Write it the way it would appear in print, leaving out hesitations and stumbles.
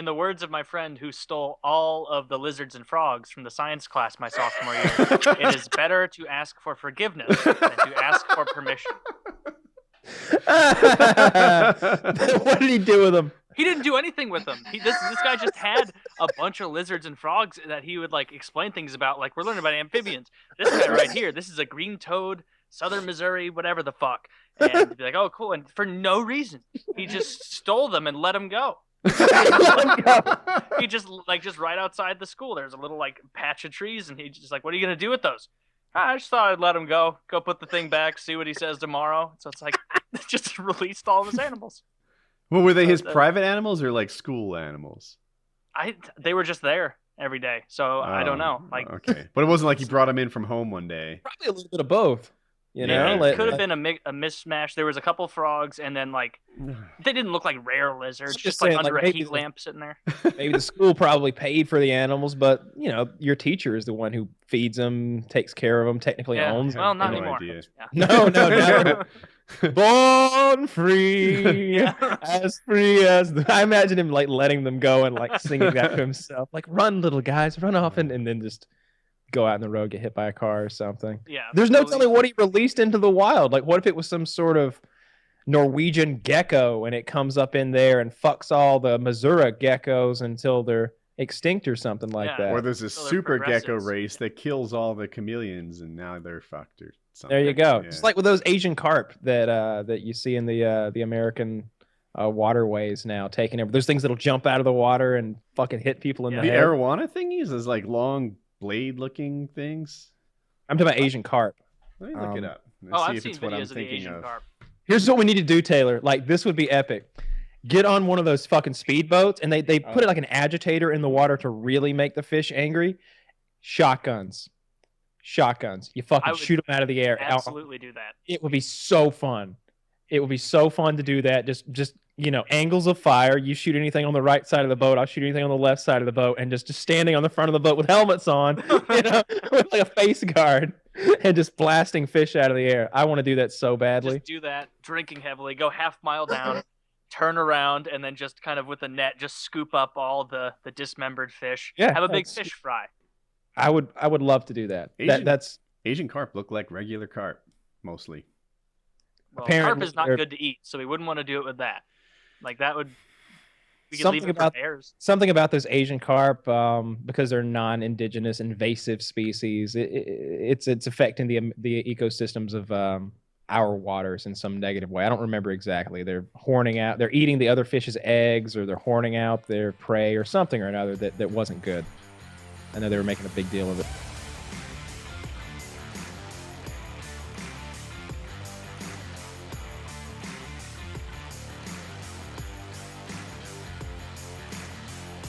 the words of my friend who stole all of the lizards and frogs from the science class my sophomore year, it is better to ask for forgiveness than to ask for permission. What did he do with them? He didn't do anything with them. This guy just had a bunch of lizards and frogs that he would like explain things about. Like, we're learning about amphibians. This guy right here, this is a green toad, southern Missouri, whatever the fuck. And be like, oh, cool. And for no reason, he just stole them and let them go. He just right outside the school, there's a little like patch of trees, and he's just like, what are you gonna do with those? I just thought I'd let him go put the thing back, see what he says tomorrow. So it's like just released all of his animals. Well, were they his private animals or like school animals? They were just there every day, so I don't know. Like, okay, but it wasn't like he brought them in from home one day. Probably a little bit of both. You know, it could have been a mismatch. There was a couple frogs, and then like they didn't look like rare lizards, just like under a heat lamp sitting there. Maybe the school probably paid for the animals, but you know, your teacher is the one who feeds them, takes care of them, technically owns them. Well, not anymore. Yeah. No. Born free, as free as I imagine him like letting them go and like singing that to himself, like "Run, little guys, run off," and then just go out in the road, get hit by a car or something. Yeah. There's no telling what he released into the wild. Like, what if it was some sort of Norwegian gecko and it comes up in there and fucks all the Missouri geckos until they're extinct or something like that? Or there's a super gecko race that kills all the chameleons and now they're fucked or something. There you go. Yeah. Just like with those Asian carp that you see in the American waterways now taking over. There's things that'll jump out of the water and fucking hit people in the head. The arowana thingies is like long blade-looking things. I'm talking about Asian carp. Let me look it up. I've seen videos of the Asian carp. Here's what we need to do, Taylor. Like, this would be epic. Get on one of those fucking speedboats, and they put it like an agitator in the water to really make the fish angry. Shotguns. You fucking shoot them out of the air. Absolutely do that. It would be so fun. It would be so fun to do that. Just you know, angles of fire. You shoot anything on the right side of the boat. I'll shoot anything on the left side of the boat, and just standing on the front of the boat with helmets on, you know, with like a face guard, and just blasting fish out of the air. I want to do that so badly. Just do that, drinking heavily, go half mile down, turn around, and then just kind of with a net, just scoop up all the dismembered fish. Yeah, have a big fish fry. I would love to do that. That's Asian carp look like regular carp mostly. Well, carp is not good to eat, so we wouldn't want to do it with that. Like that would. We could leave it for bears. Something about those Asian carp, because they're non-indigenous invasive species, it's affecting the ecosystems of our waters in some negative way. I don't remember exactly. They're horning out. They're eating the other fish's eggs, or they're horning out their prey, or something or another that wasn't good. I know they were making a big deal of it.